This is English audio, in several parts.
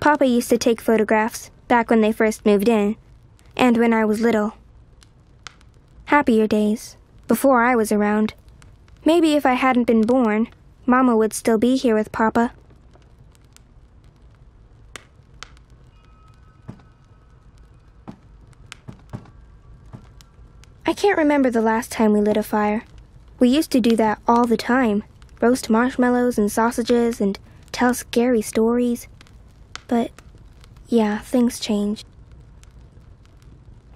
Papa used to take photographs back when they first moved in, and when I was little. Happier days, before I was around. Maybe if I hadn't been born, Mama would still be here with Papa. I can't remember the last time we lit a fire. We used to do that all the time. Roast marshmallows and sausages and tell scary stories. But, yeah, things change.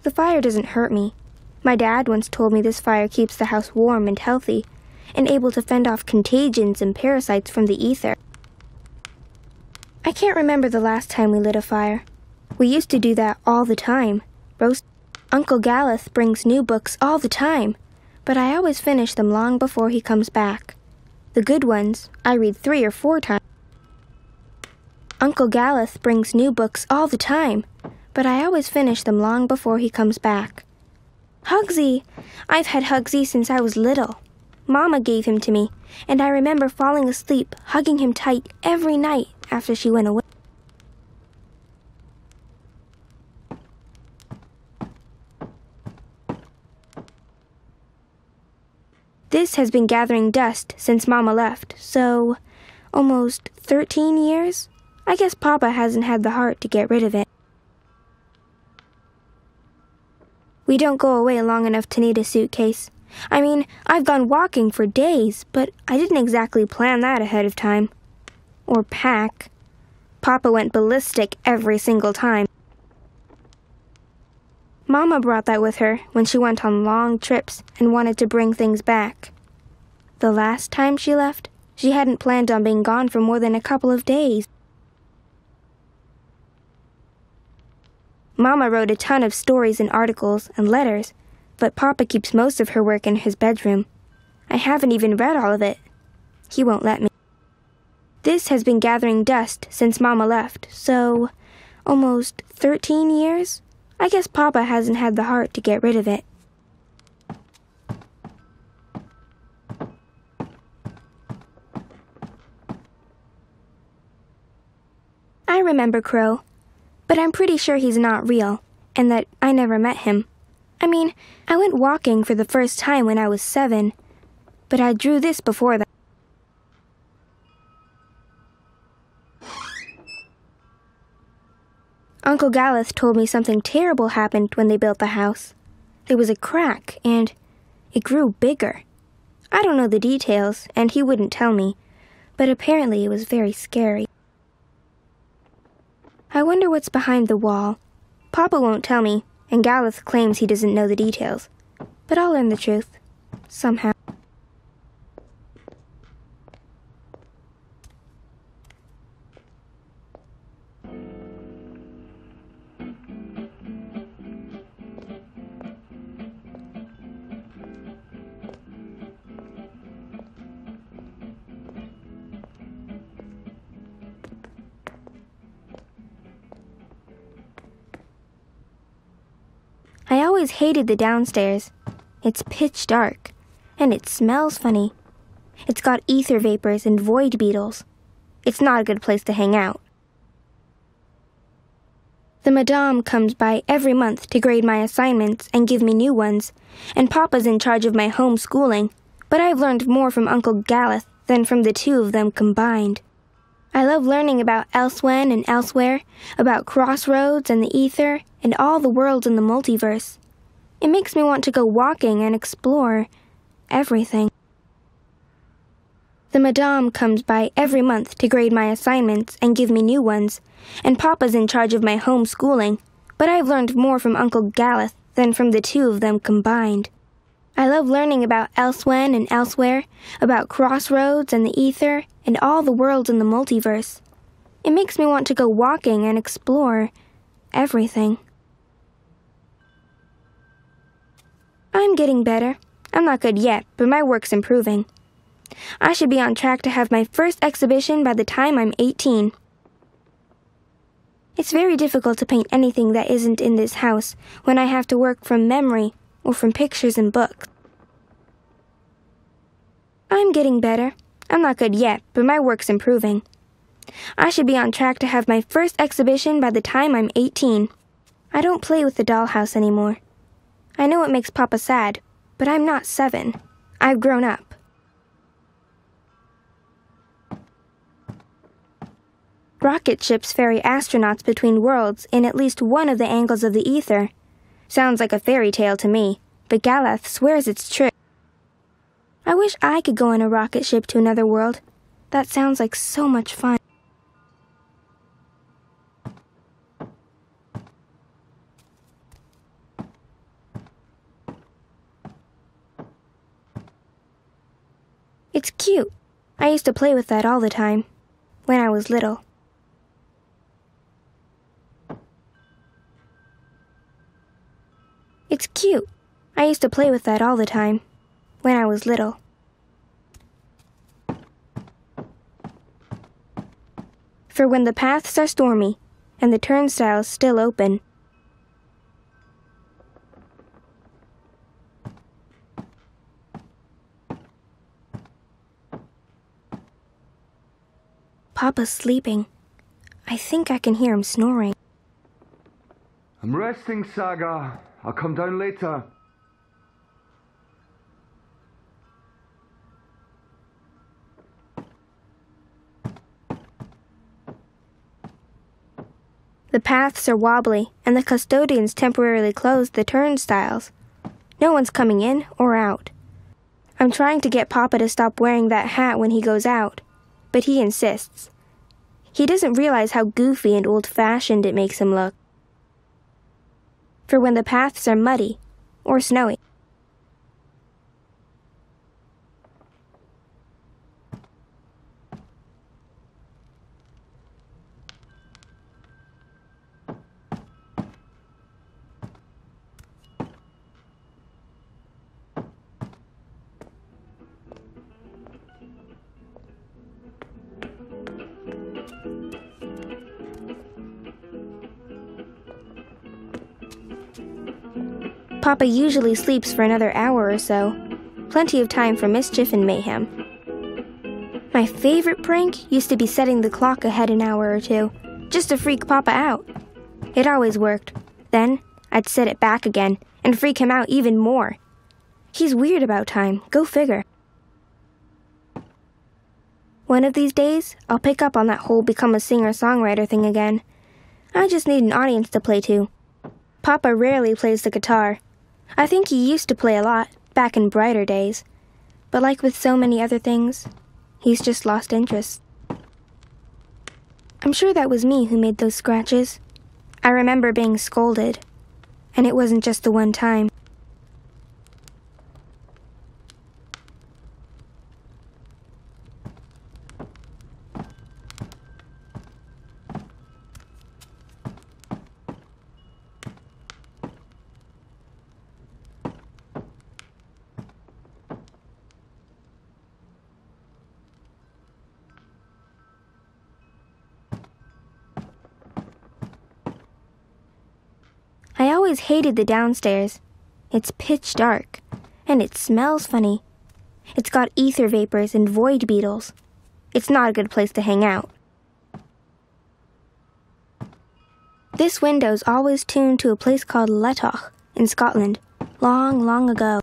The fire doesn't hurt me. My dad once told me this fire keeps the house warm and healthy, and able to fend off contagions and parasites from the ether. I can't remember the last time we lit a fire. We used to do that all the time. Uncle Galeth brings new books all the time, but I always finish them long before he comes back. The good ones, I read 3 or 4 times. Uncle Galeth brings new books all the time, but I always finish them long before he comes back. Hugsy! I've had Hugsy since I was little. Mama gave him to me, and I remember falling asleep, hugging him tight every night after she went away. This has been gathering dust since Mama left, so almost 13 years? I guess Papa hasn't had the heart to get rid of it. We don't go away long enough to need a suitcase. I mean, I've gone walking for days, but I didn't exactly plan that ahead of time. Or pack. Papa went ballistic every single time. Mama brought that with her when she went on long trips and wanted to bring things back. The last time she left, she hadn't planned on being gone for more than a couple of days. Mama wrote a ton of stories and articles and letters, but Papa keeps most of her work in his bedroom. I haven't even read all of it. He won't let me. This has been gathering dust since Mama left, so almost 13 years? I guess Papa hasn't had the heart to get rid of it. I remember Crow, but I'm pretty sure he's not real, and that I never met him. I mean, I went walking for the first time when I was 7, but I drew this before that. Uncle Galeth told me something terrible happened when they built the house. There was a crack, and it grew bigger. I don't know the details, and he wouldn't tell me, but apparently it was very scary. I wonder what's behind the wall. Papa won't tell me, and Galeth claims he doesn't know the details. But I'll learn the truth. Somehow. I always hated the downstairs. It's pitch dark, and it smells funny. It's got ether vapors and void beetles. It's not a good place to hang out. The madame comes by every month to grade my assignments and give me new ones, and Papa's in charge of my homeschooling, but I've learned more from Uncle Galeth than from the 2 of them combined. I love learning about elsewhen and elsewhere, about crossroads and the ether, and all the worlds in the multiverse. It makes me want to go walking and explore everything. The madame comes by every month to grade my assignments and give me new ones, and Papa's in charge of my homeschooling, but I've learned more from Uncle Galeth than from the 2 of them combined. I love learning about elsewhen and elsewhere, about crossroads and the ether, and all the worlds in the multiverse. It makes me want to go walking and explore everything. I'm getting better. I'm not good yet, but my work's improving. I should be on track to have my first exhibition by the time I'm 18. It's very difficult to paint anything that isn't in this house when I have to work from memory or from pictures and books. I'm getting better. I'm not good yet, but my work's improving. I should be on track to have my first exhibition by the time I'm 18. I don't play with the dollhouse anymore. I know it makes Papa sad, but I'm not 7. I've grown up. Rocket ships ferry astronauts between worlds in at least one of the angles of the ether. Sounds like a fairy tale to me, but Galeth swears it's true. I wish I could go on a rocket ship to another world. That sounds like so much fun. It's cute. I used to play with that all the time, when I was little. It's cute. I used to play with that all the time, when I was little. For when the paths are stormy, and the turnstiles still open. Papa's sleeping. I think I can hear him snoring. I'm resting, Saga. I'll come down later. The paths are wobbly, and the custodians temporarily closed the turnstiles. No one's coming in or out. I'm trying to get Papa to stop wearing that hat when he goes out, but he insists. He doesn't realize how goofy and old-fashioned it makes him look. For when the paths are muddy or snowy. Papa usually sleeps for another hour or so. Plenty of time for mischief and mayhem. My favorite prank used to be setting the clock ahead an hour or two, just to freak Papa out. It always worked. Then, I'd set it back again, and freak him out even more. He's weird about time, go figure. One of these days, I'll pick up on that whole become a singer-songwriter thing again. I just need an audience to play to. Papa rarely plays the guitar. I think he used to play a lot, back in brighter days. But like with so many other things, he's just lost interest. I'm sure that was me who made those scratches. I remember being scolded, and it wasn't just the one time. I always hated the downstairs. It's pitch dark, and it smells funny. It's got ether vapors and void beetles. It's not a good place to hang out. This window's always tuned to a place called Letoch in Scotland, long, long ago.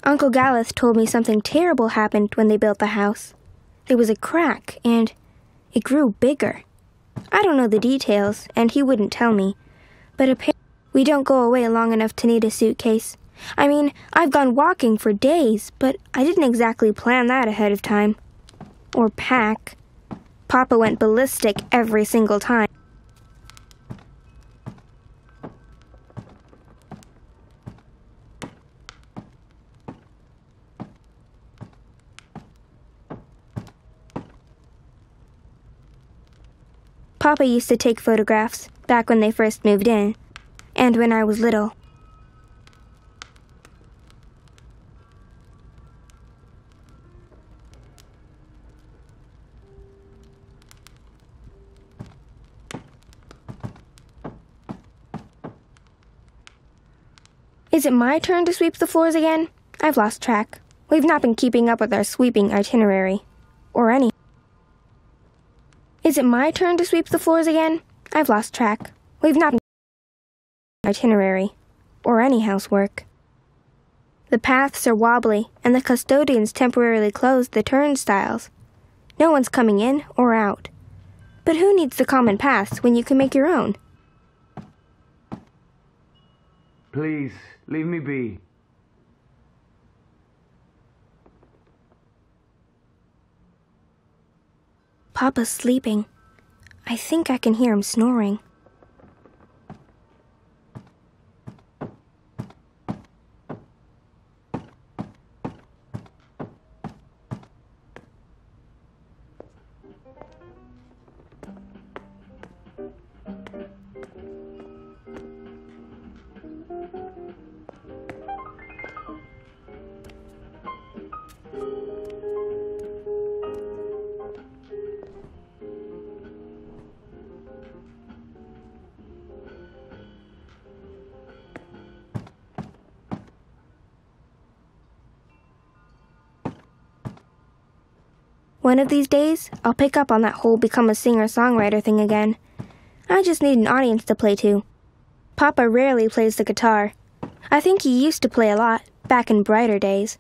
Uncle Galeth told me something terrible happened when they built the house. There was a crack, and it grew bigger. I don't know the details, and he wouldn't tell me, but apparently we don't go away long enough to need a suitcase. I mean, I've gone walking for days, but I didn't exactly plan that ahead of time. Or pack. Papa went ballistic every single time. Papa used to take photographs back when they first moved in, and and when I was little. Is it my turn to sweep the floors again? I've lost track. We've not been keeping up with our sweeping itinerary. Or any. Is it my turn to sweep the floors again? I've lost track. We've not been itinerary. Or any housework. The paths are wobbly, and the custodians temporarily closed the turnstiles. No one's coming in or out. But who needs the common paths when you can make your own? Please, leave me be. Papa's sleeping. I think I can hear him snoring. One of these days, I'll pick up on that whole become a singer-songwriter thing again. I just need an audience to play to. Papa rarely plays the guitar. I think he used to play a lot, back in brighter days.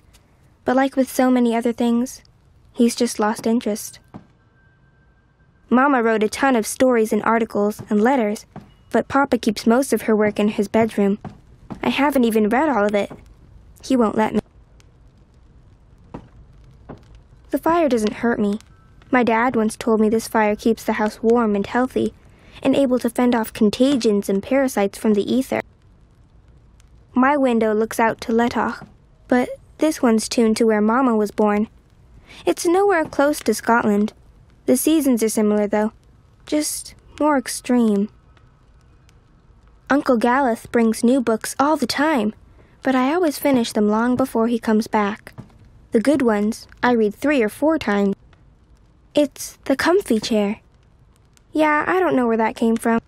But like with so many other things, he's just lost interest. Mama wrote a ton of stories and articles and letters, but Papa keeps most of her work in his bedroom. I haven't even read all of it. He won't let me. The fire doesn't hurt me. My dad once told me this fire keeps the house warm and healthy, and able to fend off contagions and parasites from the ether. My window looks out to Letach, but this one's tuned to where Mama was born. It's nowhere close to Scotland. The seasons are similar, though, just more extreme. Uncle Galeth brings new books all the time, but I always finish them long before he comes back. The good ones, I read 3 or 4 times. It's the comfy chair. Yeah, I don't know where that came from.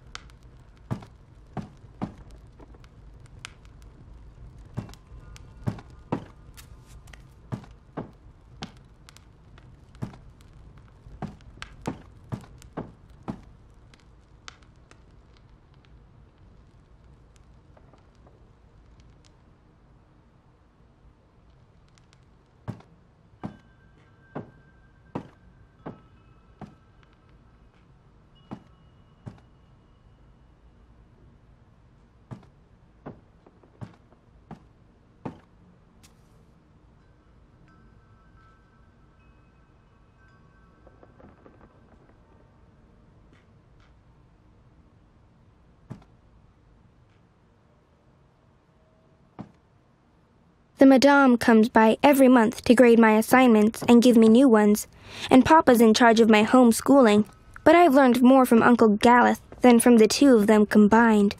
The madame comes by every month to grade my assignments and give me new ones, and Papa's in charge of my homeschooling, but I've learned more from Uncle Galeth than from the 2 of them combined.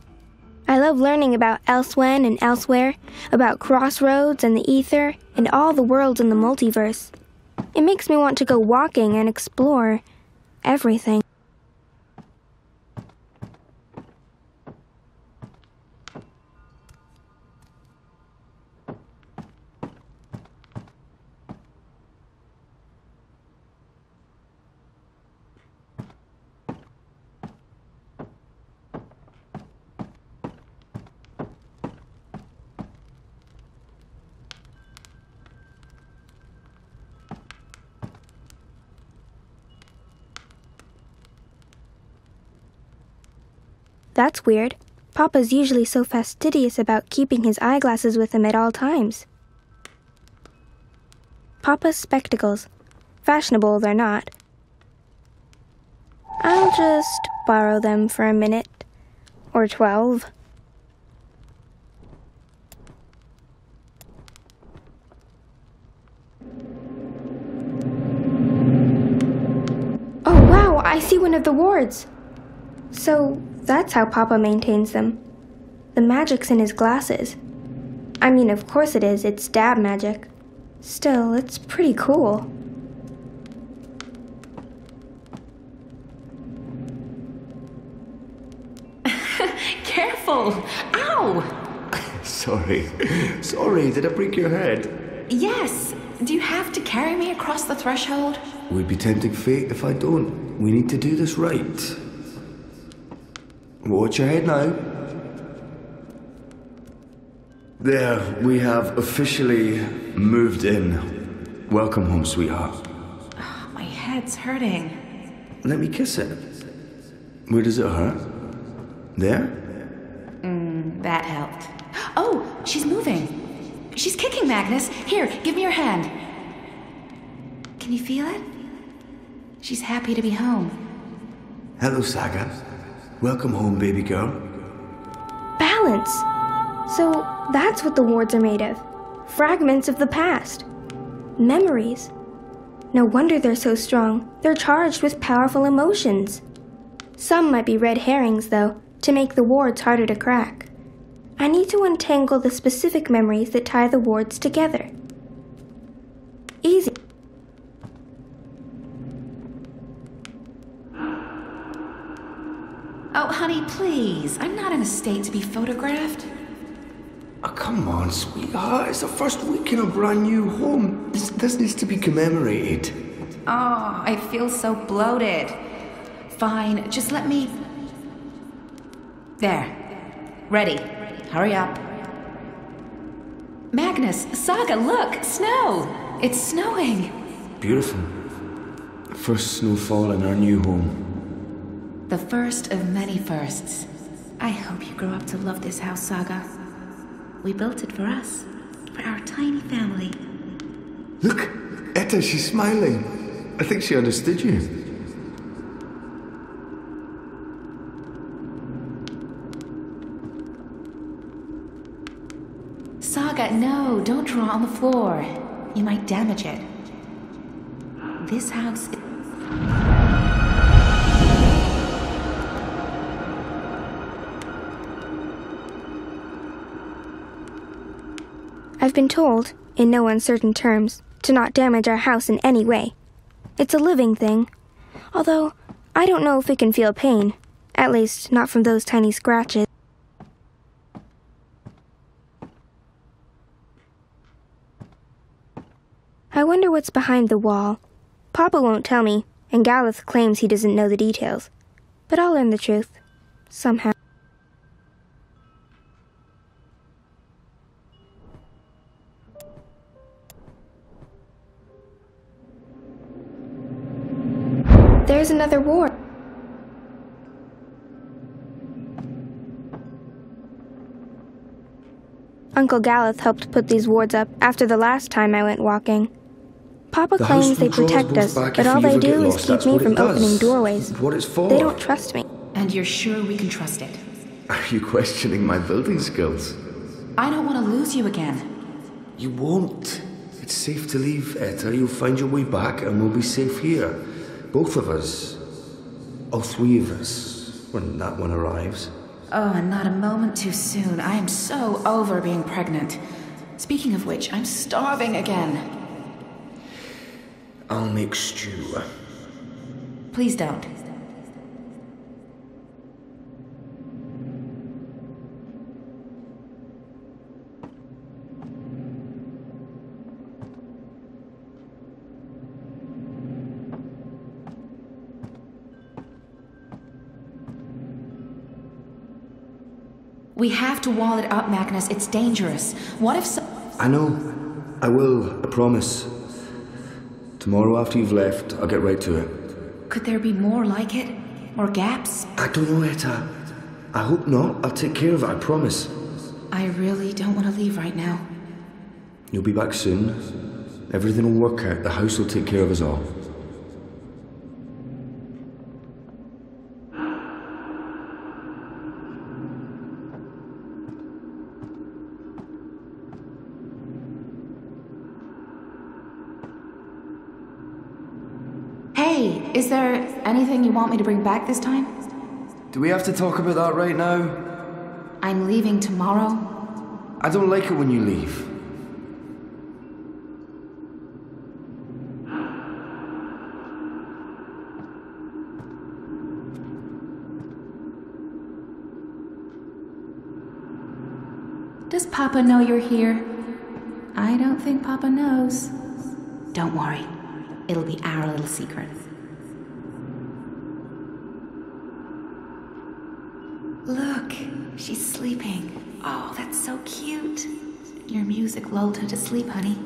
I love learning about Elsewhen and Elsewhere, about crossroads and the ether, and all the worlds in the multiverse. It makes me want to go walking and explore everything. That's weird. Papa's usually so fastidious about keeping his eyeglasses with him at all times. Papa's spectacles. Fashionable they're not. I'll just borrow them for a minute. Or 12. Oh wow, I see one of the wards. So that's how Papa maintains them. The magic's in his glasses. I mean, of course it is, it's dab magic. Still, it's pretty cool. Careful! Ow! Sorry, did I break your head? Yes. Do you have to carry me across the threshold? Would be tempting fate if I don't. We need to do this right. Watch your head now. There, we have officially moved in. Welcome home, sweetheart. Oh, my head's hurting. Let me kiss it. Where does it hurt? There? That helped. Oh, she's moving. She's kicking, Magnus. Here, give me your hand. Can you feel it? She's happy to be home. Hello, Saga. Welcome home, baby girl. Balance! So that's what the wards are made of. Fragments of the past. Memories. No wonder they're so strong. They're charged with powerful emotions. Some might be red herrings, though, to make the wards harder to crack. I need to untangle the specific memories that tie the wards together. Easy. Oh, honey, please. I'm not in a state to be photographed. Oh, come on, sweetheart. It's the first week in a brand new home. This needs to be commemorated. Oh, I feel so bloated. Fine, just let me... There. Ready. Hurry up. Magnus, Saga, look! Snow! It's snowing! Beautiful. First snowfall in our new home. The first of many firsts. I hope you grow up to love this house, Saga. We built it for us. For our tiny family. Look! Etta, she's smiling. I think she understood you. Saga, no, don't draw on the floor. You might damage it. This house... I've been told, in no uncertain terms, to not damage our house in any way. It's a living thing. Although, I don't know if it can feel pain. At least, not from those tiny scratches. I wonder what's behind the wall. Papa won't tell me, and Galeth claims he doesn't know the details. But I'll learn the truth. Somehow. There's another ward. Uncle Galeth helped put these wards up after the last time I went walking. Papa claims they protect us, but all they do is keep me from opening doorways. What it's for. They don't trust me. And you're sure we can trust it? Are you questioning my building skills? I don't want to lose you again. You won't. It's safe to leave, Etta. You'll find your way back and we'll be safe here. Both of us. All three of us. When that one arrives. Oh, and not a moment too soon. I am so over being pregnant. Speaking of which, I'm starving again. I'll make stew. Please don't. We have to wall it up, Magnus. It's dangerous. What if I know. I will. I promise. Tomorrow after you've left, I'll get right to it. Could there be more like it? Or gaps? I don't know, Etta. I hope not. I'll take care of it, I promise. I really don't want to leave right now. You'll be back soon. Everything will work out. The house will take care of us all. Hey, is there anything you want me to bring back this time? Do we have to talk about that right now? I'm leaving tomorrow. I don't like it when you leave. Does Papa know you're here? I don't think Papa knows. Don't worry. It'll be our little secret. Look, she's sleeping. Oh, that's so cute. Your music lulled her to sleep, honey.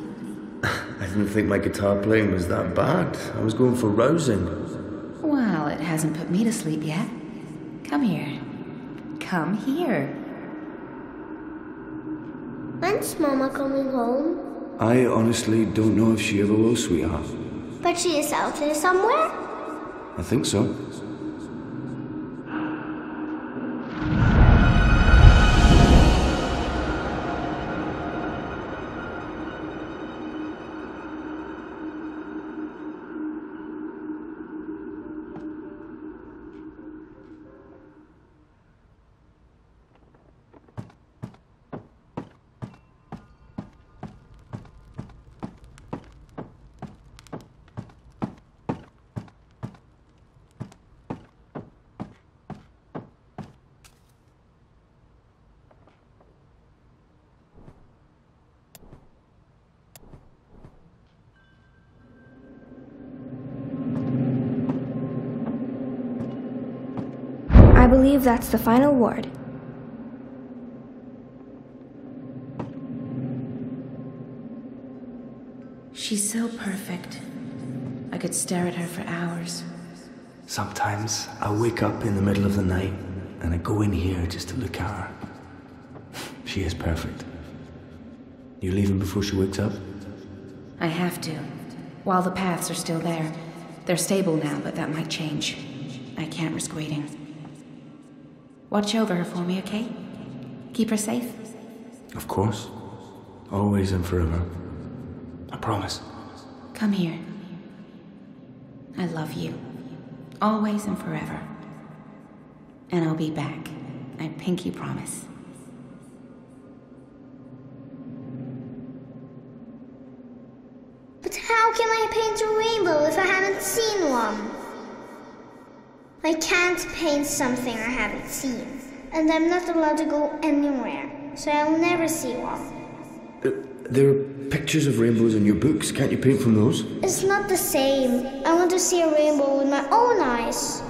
I didn't think my guitar playing was that bad. I was going for rousing. Well, it hasn't put me to sleep yet. Come here. Come here. When's Mama coming home? I honestly don't know if she ever will, sweetheart. But she is out there somewhere? I think so. I believe that's the final ward. She's so perfect. I could stare at her for hours. Sometimes I wake up in the middle of the night and I go in here just to look at her. She is perfect. You leaving before she wakes up? I have to. While the paths are still there. They're stable now, but that might change. I can't risk waiting. Watch over her for me, okay? Keep her safe? Of course. Always and forever. I promise. Come here. I love you. Always and forever. And I'll be back. I pinky promise. But how can I paint a rainbow if I haven't seen one? I can't paint something I haven't seen. And I'm not allowed to go anywhere, so I'll never see one. There are pictures of rainbows in your books. Can't you paint from those? It's not the same. I want to see a rainbow with my own eyes.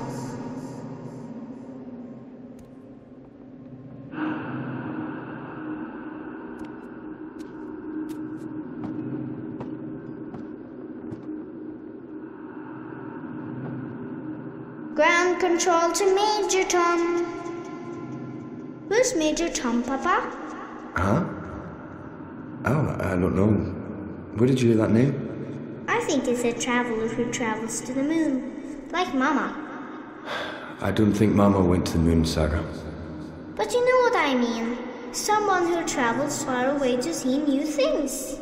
Ground control to Major Tom. Who's Major Tom, Papa? Huh? Oh, I don't know. Where did you hear that name? I think it's a traveler who travels to the moon, like Mama. I don't think Mama went to the moon, Saga. But you know what I mean. Someone who travels far away to see new things.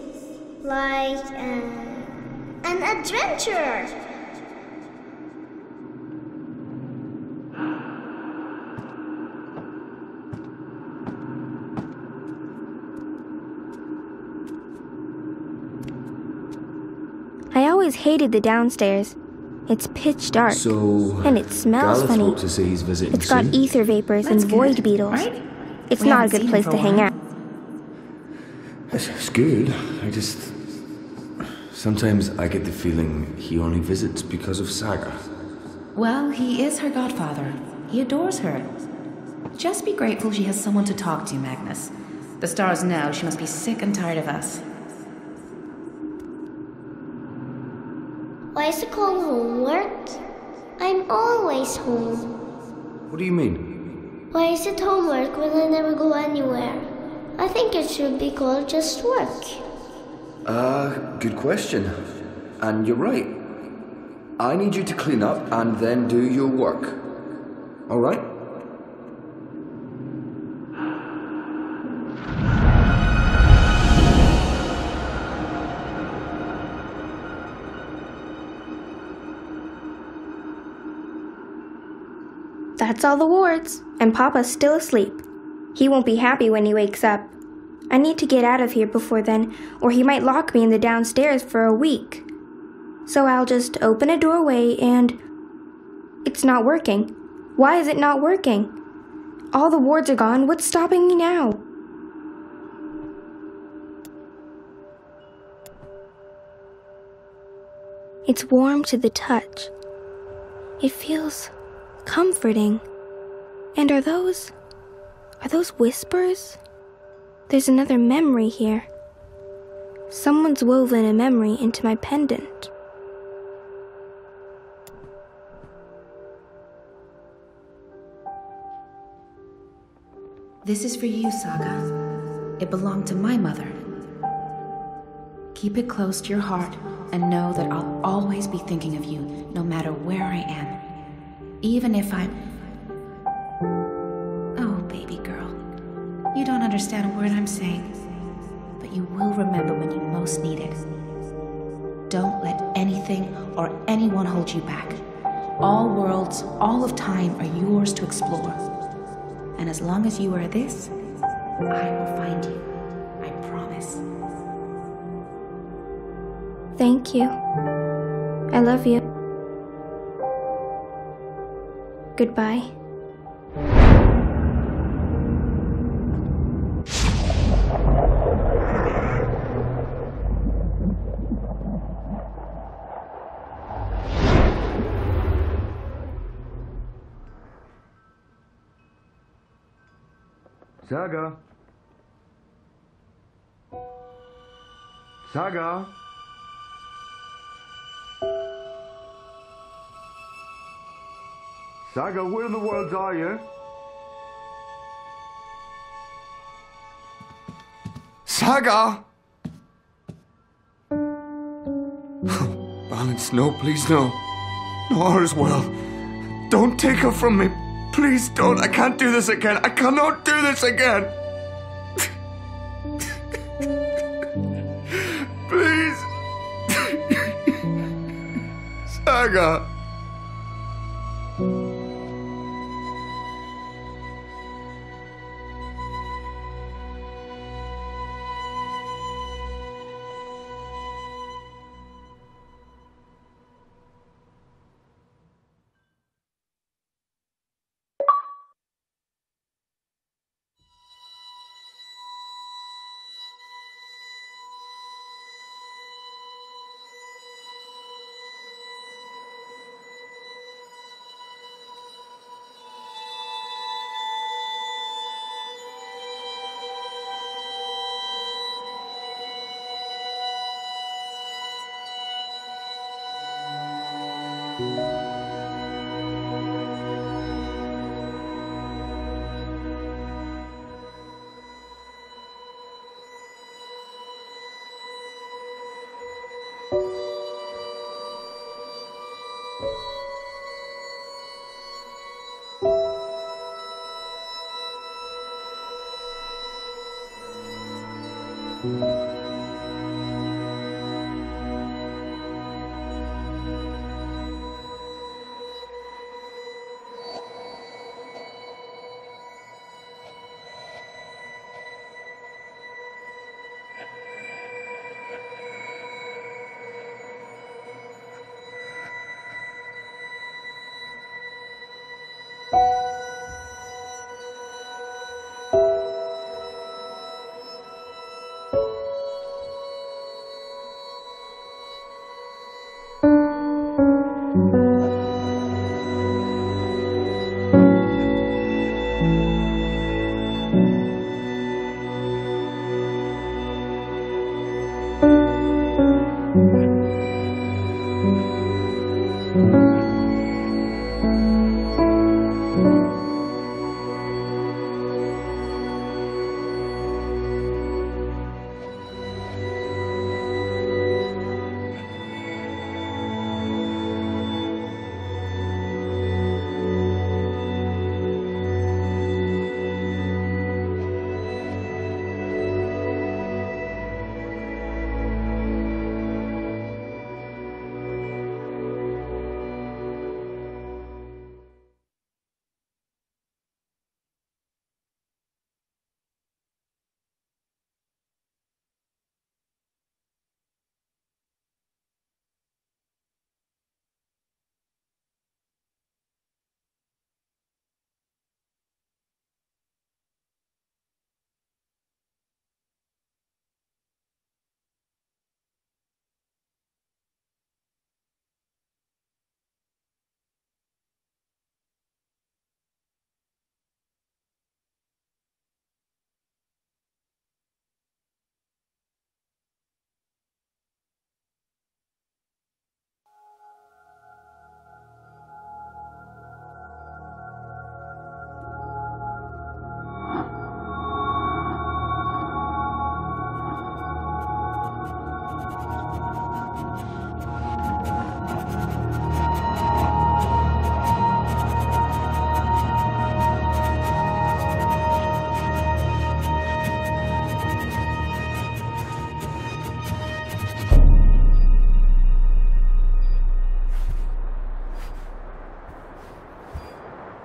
Like an adventurer. I always hated the downstairs. It's pitch dark. So, and it smells Gareth funny. wrote to say he's visiting It's got soon. ether vapors That's and void good, beetles. right? It's We not a haven't good seen place him to for a hang while. out. It's good. Sometimes I get the feeling he only visits because of Saga. Well, he is her godfather. He adores her. Just be grateful she has someone to talk to, Magnus. The stars know she must be sick and tired of us. Why is it called homework? I'm always home. What do you mean? Why is it homework when I never go anywhere? I think it should be called just work. Good question. And you're right. I need you to clean up and then do your work. All right? That's all the wards, and Papa's still asleep. He won't be happy when he wakes up. I need to get out of here before then, or he might lock me in the downstairs for a week. So I'll just open a doorway and... It's not working. Why is it not working? All the wards are gone. What's stopping me now? It's warm to the touch. It feels comforting. And are those whispers? There's another memory here. Someone's woven a memory into my pendant. This is for you, Saga. It belonged to my mother. Keep it close to your heart and know that I'll always be thinking of you, no matter where I am. Even if I'm... Oh, baby girl. You don't understand a word I'm saying, but you will remember when you most need it. Don't let anything or anyone hold you back. All worlds, all of time are yours to explore. And as long as you are this, I will find you. I promise. Thank you. I love you. Goodbye. Saga? Saga? Saga, where in the world are you? Saga! Balance, no, please, no. No, all is well. Don't take her from me. Please don't. I can't do this again. I cannot do this again. Please. Saga.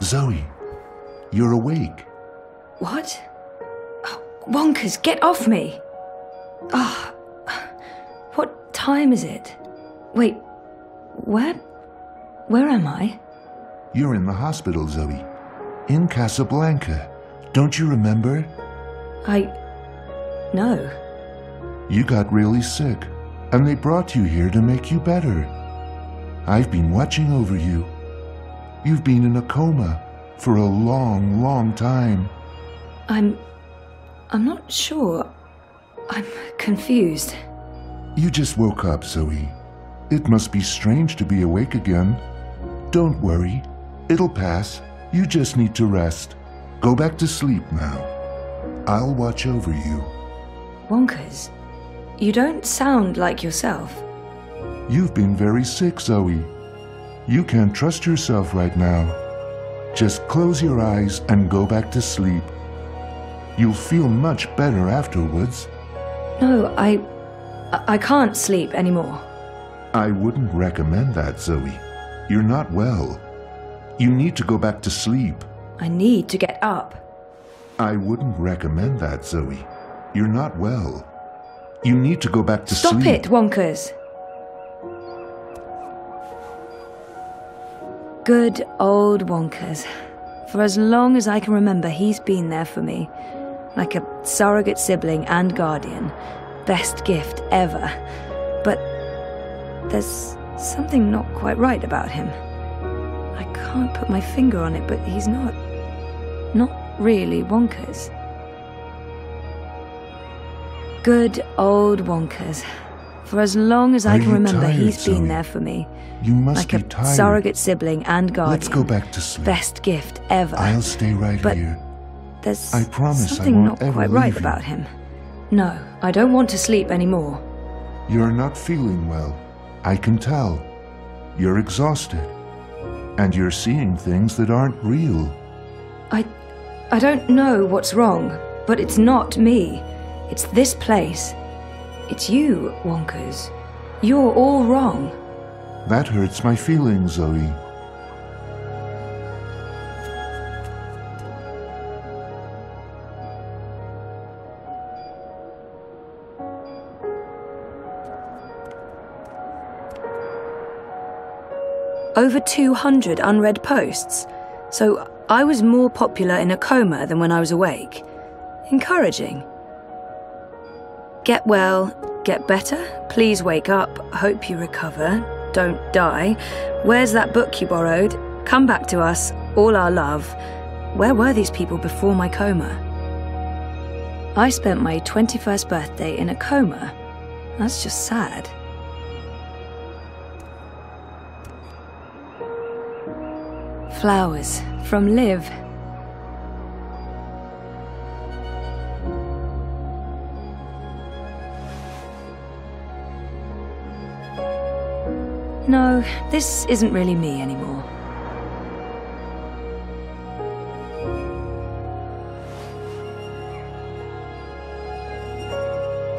Zoe, you're awake. What? Oh, Wonkers, get off me! Ah, what time is it? Wait, where am I? You're in the hospital, Zoe. In Casablanca. Don't you remember? No. You got really sick, and they brought you here to make you better. I've been watching over you. You've been in a coma for a long, long time. I'm not sure. I'm confused. You just woke up, Zoe. It must be strange to be awake again. Don't worry. It'll pass. You just need to rest. Go back to sleep now. I'll watch over you. Wonkers, you don't sound like yourself. You've been very sick, Zoe. You can't trust yourself right now. Just close your eyes and go back to sleep. You'll feel much better afterwards. No, I can't sleep anymore. I wouldn't recommend that, Zoe. You're not well. You need to go back to sleep. I need to get up. I wouldn't recommend that, Zoe. You're not well. You need to go back to sleep. Stop it, Wonkers. Good old Wonkers. For as long as I can remember, he's been there for me. Like a surrogate sibling and guardian. Best gift ever. But there's something not quite right about him. I can't put my finger on it, but he's not really Wonkers. Good old Wonkers. For as long as I can remember, he's been there for me. You must like be a tired. surrogate sibling and guardian. Let's go back to sleep. Best gift ever. I'll stay right here. There's I promise something I not won't ever quite right leave you. about him. No, I don't want to sleep anymore. You're not feeling well. I can tell. You're exhausted. And you're seeing things that aren't real. I don't know what's wrong, but it's not me. It's this place. It's you, Wonkers. You're all wrong. That hurts my feelings, Zoe. Over 200 unread posts. So I was more popular in a coma than when I was awake. Encouraging. Get well, get better, please wake up, hope you recover, don't die. Where's that book you borrowed? Come back to us, all our love. Where were these people before my coma? I spent my 21st birthday in a coma. That's just sad. Flowers from Liv. No, this isn't really me anymore.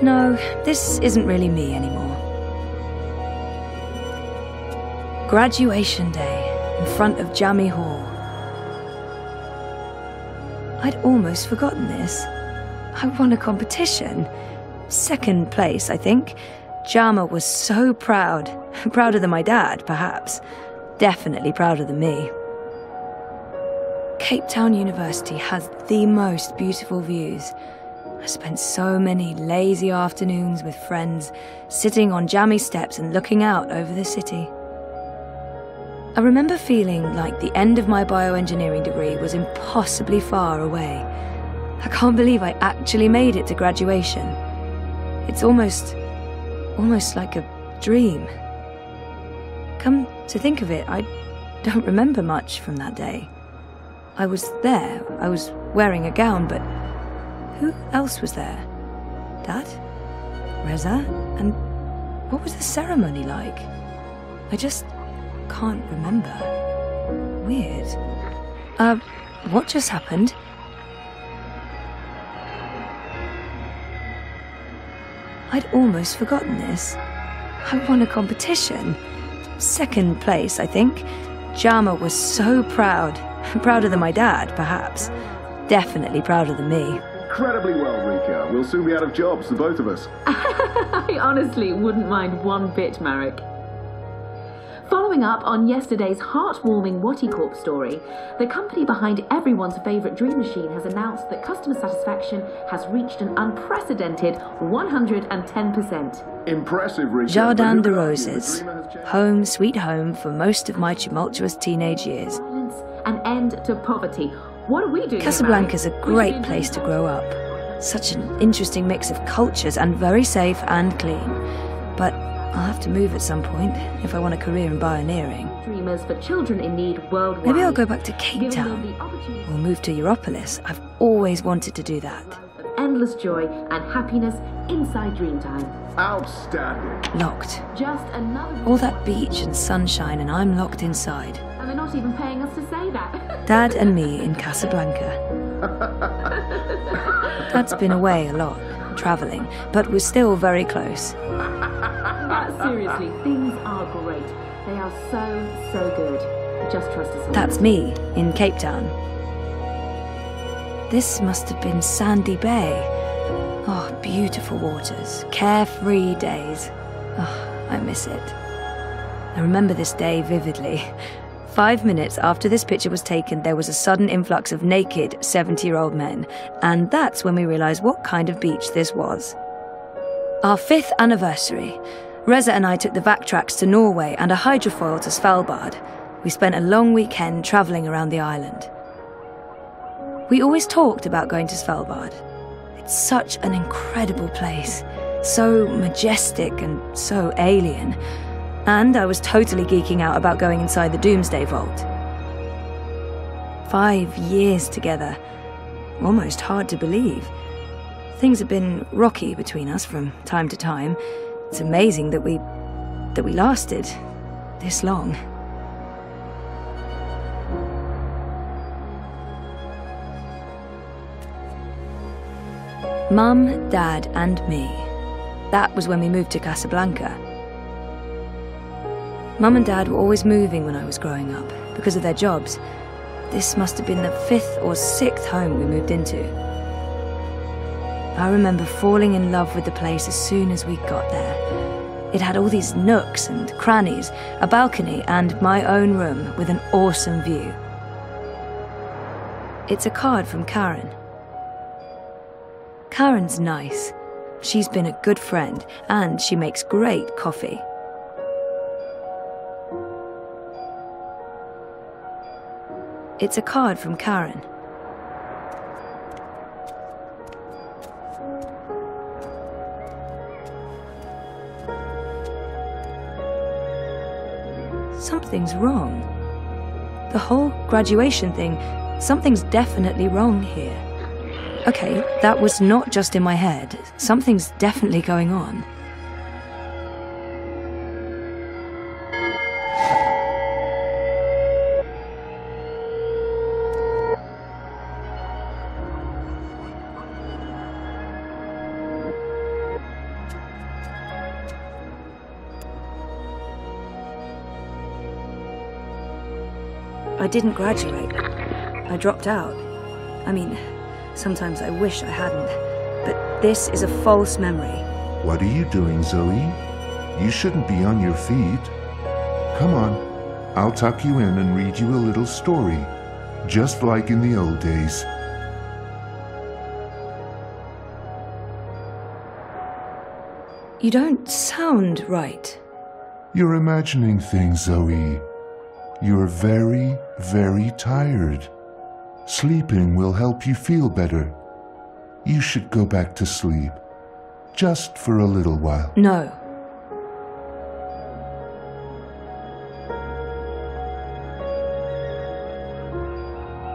No, this isn't really me anymore. Graduation day in front of Jammy Hall. I'd almost forgotten this. I won a competition. Second place, I think. Jama was so proud. Prouder than my dad, perhaps. Definitely prouder than me. Cape Town University has the most beautiful views. I spent so many lazy afternoons with friends, sitting on jammy steps and looking out over the city. I remember feeling like the end of my bioengineering degree was impossibly far away. I can't believe I actually made it to graduation. It's almost like a dream. Come to think of it, I don't remember much from that day. I was there, I was wearing a gown, but who else was there? Dad? Reza? And what was the ceremony like? I just can't remember. Weird. What just happened? I'd almost forgotten this. I won a competition. Second place, I think. Jama was so proud. Prouder than my dad, perhaps. Definitely prouder than me. Incredibly well, Rika. We'll soon be out of jobs, the both of us. I honestly wouldn't mind one bit, Marek. Following up on yesterday's heartwarming Wattie Corp story, the company behind everyone's favourite dream machine has announced that customer satisfaction has reached an unprecedented 110%. Impressive, Rika. Jardin de Roses. Home, sweet home for most of my tumultuous teenage years. An end to poverty. What are we doing? Casablanca's a great place to grow up. Such an interesting mix of cultures and very safe and clean. But I'll have to move at some point if I want a career in pioneering. Dreamers for children in need worldwide. Maybe I'll go back to Cape Town or move to Europolis. I've always wanted to do that. Endless joy and happiness inside Dreamtime. Outstanding. Locked. Just another. All that beach and sunshine, and I'm locked inside. And they're not even paying us to say that. Dad and me in Casablanca. Dad's been away a lot, travelling, but we're still very close. Seriously, things are great. They are so good. Just trust us. That's me in Cape Town. This must have been Sandy Bay. Oh, beautiful waters, carefree days. Oh, I miss it. I remember this day vividly. 5 minutes after this picture was taken, there was a sudden influx of naked 70-year-old men, and that's when we realised what kind of beach this was. Our 5th anniversary. Reza and I took the vac tracks to Norway and a hydrofoil to Svalbard. We spent a long weekend travelling around the island. We always talked about going to Svalbard. It's such an incredible place, so majestic and so alien. And I was totally geeking out about going inside the Doomsday Vault. 5 years together. Almost hard to believe. Things have been rocky between us from time to time. It's amazing that we lasted this long. Mum, Dad, and me. That was when we moved to Casablanca. Mum and Dad were always moving when I was growing up, because of their jobs. This must have been the 5th or 6th home we moved into. I remember falling in love with the place as soon as we got there. It had all these nooks and crannies, a balcony, and my own room with an awesome view. It's a card from Karen. Karen's nice. She's been a good friend, and she makes great coffee. It's a card from Karen. Something's wrong. The whole graduation thing, something's definitely wrong here. Okay, that was not just in my head. Something's definitely going on. I didn't graduate. I dropped out. I mean, sometimes I wish I hadn't. But this is a false memory. What are you doing, Zoe? You shouldn't be on your feet. Come on, I'll tuck you in and read you a little story, just like in the old days. You don't sound right. You're imagining things, Zoe. You're very, very tired. Sleeping will help you feel better. You should go back to sleep, just for a little while. No.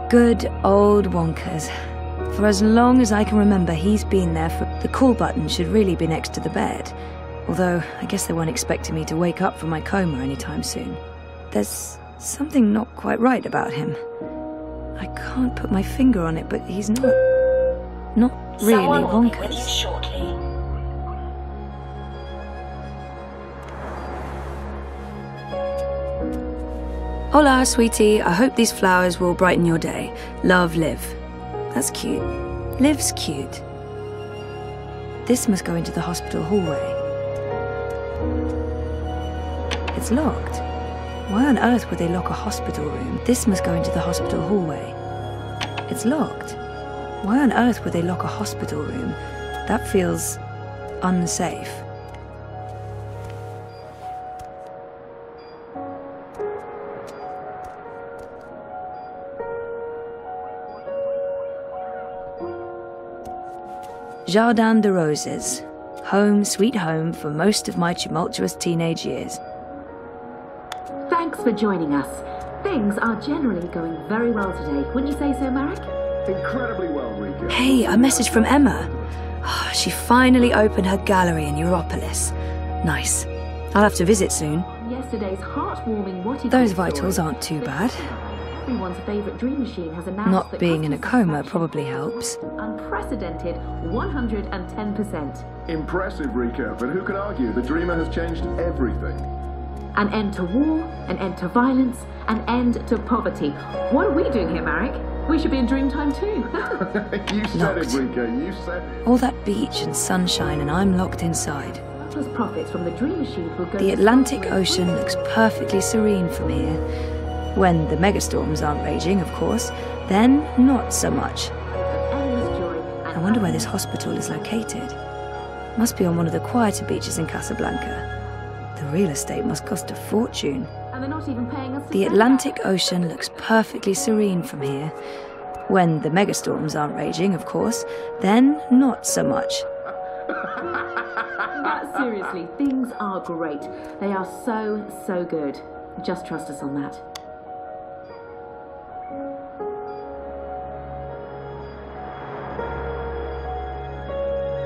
Good old Wonkers. For as long as I can remember, he's been there. The call button should really be next to the bed. Although, I guess they weren't expecting me to wake up from my coma anytime soon. There's something not quite right about him. I can't put my finger on it, but he's not really Wonkers. Hola, sweetie. I hope these flowers will brighten your day. Love, Liv. That's cute. Liv's cute. This must go into the hospital hallway. It's locked. Why on earth would they lock a hospital room? This must go into the hospital hallway. It's locked. Why on earth would they lock a hospital room? That feels unsafe. Jardin de Roses. Home, sweet home for most of my tumultuous teenage years. Thanks for joining us. Things are generally going very well today. Wouldn't you say so, Marek? Incredibly well, Rika. Hey, a message from Emma. Oh, she finally opened her gallery in Europolis. Nice. I'll have to visit soon. Yesterday's heartwarming what Those vitals aren't too bad. Everyone's favourite dream machine has announced Not that being in a customer coma satisfaction probably helps. unprecedented 110%. Impressive, Rika, but who can argue? The Dreamer has changed everything. An end to war, an end to violence, an end to poverty. What are we doing here, Marek? We should be in Dreamtime too. You said Locked. it, Rika, you said it. All that beach and sunshine and I'm locked inside. Surplus profits from the Dream Machine will go The to Atlantic sponsoring Ocean looks perfectly serene from here. When the megastorms aren't raging, of course, then not so much. endless joy and I wonder where this hospital is located. Must be on one of the quieter beaches in Casablanca. The real estate must cost a fortune. and they're not even paying us to The say Atlantic that. Ocean looks perfectly serene from here. When the megastorms aren't raging, of course, then not so much. But seriously, things are great. They are so, so good. Just trust us on that.